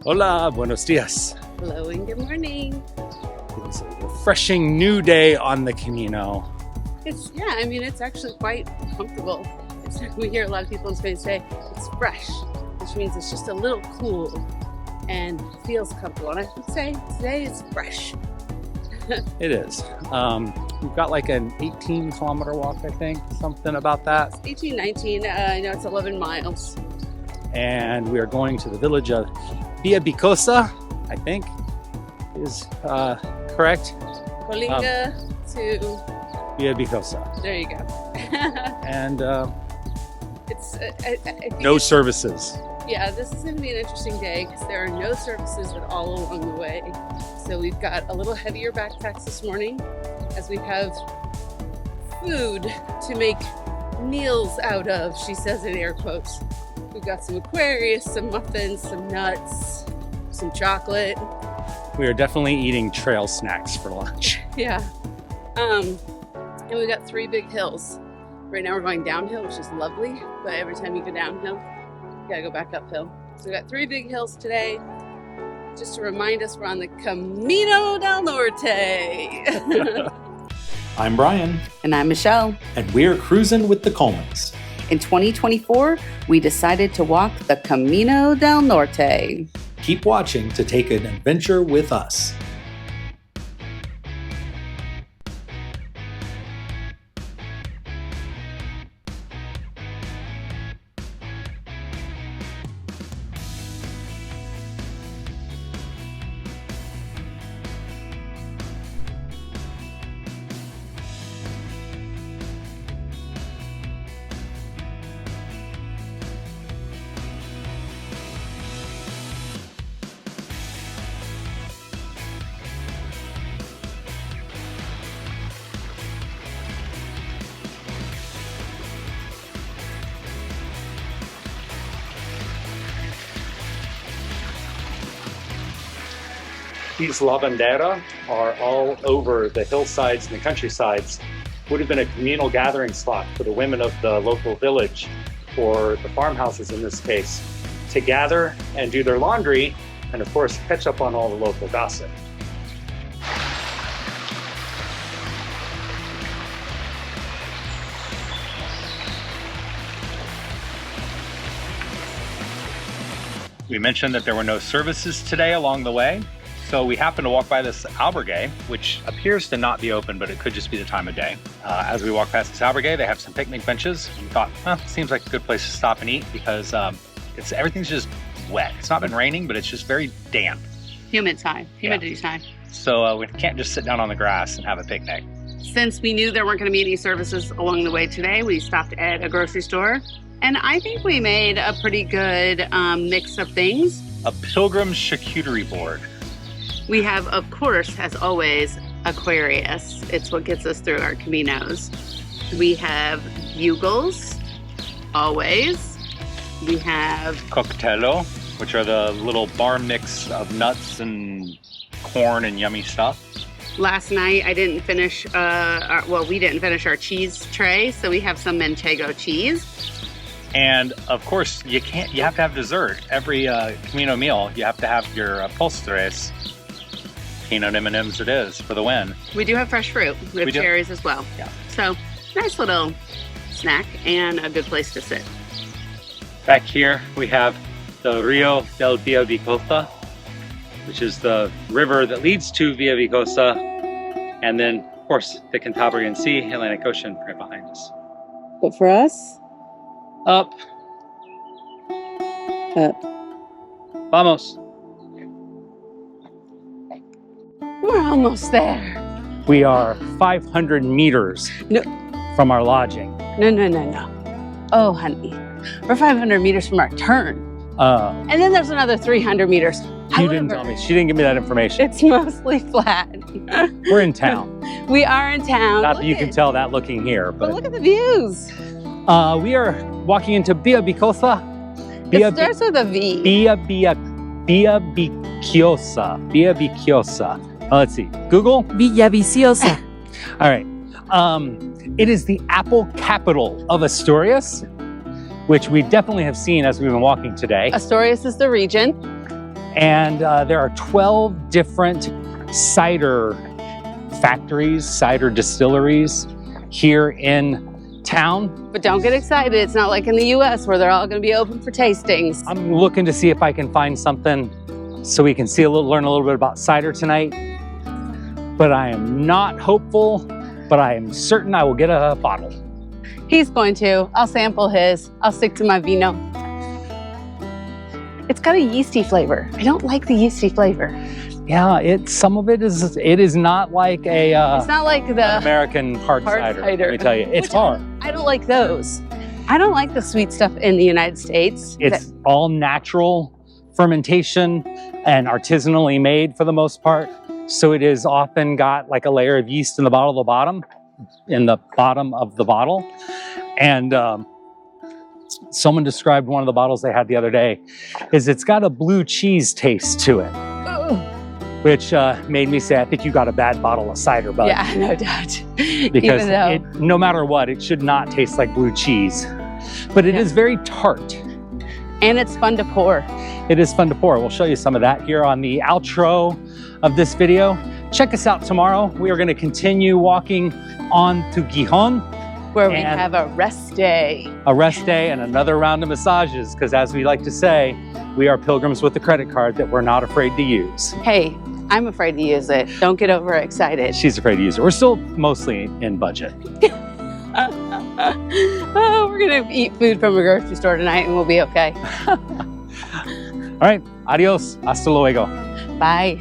Hola, buenos dias. Hello and good morning. It is a refreshing new day on the Camino. It's actually quite comfortable. We hear a lot of people in Spain say it's fresh, which means it's just a little cool and feels comfortable. And I would say today it's fresh. It is. We've got like an 18-kilometer walk, I think, something about that. It's 18, 19, I know it's 11 miles. And we are going to the village of Villaviciosa, I think is correct. Colunga to Villaviciosa. there you go. And It's I think no services. Yeah, this is going to be an interesting day because there are no services at all along the way. So we've got a little heavier backpacks this morning as we have food to make meals out of, she says in air quotes. We've got some Aquarius, some muffins, some nuts, some chocolate. We are definitely eating trail snacks for lunch. Yeah. And we've got 3 big hills. Right now we're going downhill, which is lovely, but every time you go downhill, you gotta go back uphill. So we've got 3 big hills today. Just to remind us, we're on the Camino del Norte. I'm Brian. And I'm Michelle. And we're cruising with the Colemans. In 2024, we decided to walk the Camino del Norte. Keep watching to take an adventure with us. These lavandera are all over the hillsides and the countrysides. Would have been a communal gathering spot for the women of the local village, or the farmhouses in this case, to gather and do their laundry, and of course catch up on all the local gossip. We mentioned that there were no services today along the way. So we happened to walk by this albergue, which appears to not be open, but it could just be the time of day. As we walk past this albergue, they have some picnic benches. And we thought, seems like a good place to stop and eat because everything's just wet. It's not been raining, but it's just very damp. Humidity's high. So we can't just sit down on the grass and have a picnic. Since we knew there weren't going to be any services along the way today, we stopped at a grocery store. And I think we made a pretty good mix of things. A Pilgrim charcuterie board. We have, of course, as always, Aquarius. It's what gets us through our Caminos. We have bugles, always. We have Coctello, which are the little bar mix of nuts and corn and yummy stuff. Last night I didn't finish, we didn't finish our cheese tray, so we have some Manchego cheese. And of course, you have to have dessert. Every Camino meal, you have to have your postres. Peanut M&Ms it is for the win. We do have fresh fruit. We have cherries as well. Yeah. So nice little snack and a good place to sit. Back here we have the Rio del Villaviciosa, which is the river that leads to Villaviciosa, and then of course the Cantabrian Sea, Atlantic Ocean right behind us. But for us, up. Vamos. We're almost there. We are 500 meters from our lodging. No. Oh, honey. We're 500 meters from our turn. And then there's another 300 meters. You didn't tell me. She didn't give me that information. It's mostly flat. We're in town. We are in town. Not that you can tell that looking here. But look at the views. We are walking into Villaviciosa. It starts with a V. Villaviciosa. Let's see. Google. Villaviciosa. All right. It is the apple capital of Asturias, which we definitely have seen as we've been walking today. Asturias is the region. And there are 12 different cider factories, cider distilleries here in town. But don't get excited. It's not like in the US where they're all going to be open for tastings. I'm looking to see if I can find something so we can learn a little bit about cider tonight. But I am not hopeful, but I am certain I will get a bottle. He's going to. I'll sample his. I'll stick to my vino. It's got a yeasty flavor. I don't like the yeasty flavor. Yeah, some of it is not like It's not like the American hard cider. Let me tell you, it's hard. I don't like those. I don't like the sweet stuff in the United States. It's all natural fermentation and artisanally made for the most part. So it is often got like a layer of yeast in the bottom of the bottle. And someone described one of the bottles they had the other day is it's got a blue cheese taste to it. Which made me say, I think you got a bad bottle of cider, bud. Yeah, no doubt. Because no matter what, it should not taste like blue cheese. But it is very tart. And it's fun to pour. It is fun to pour. We'll show you some of that here on the outro of this video. Check us out tomorrow. We are going to continue walking on to Gijón. Where we have a rest day. A rest day and another round of massages. Because as we like to say, we are pilgrims with a credit card that we're not afraid to use. Hey, I'm afraid to use it. Don't get overexcited. She's afraid to use it. We're still mostly in budget. Oh, we're going to eat food from a grocery store tonight and we'll be okay. All right. Adios. Hasta luego. Bye.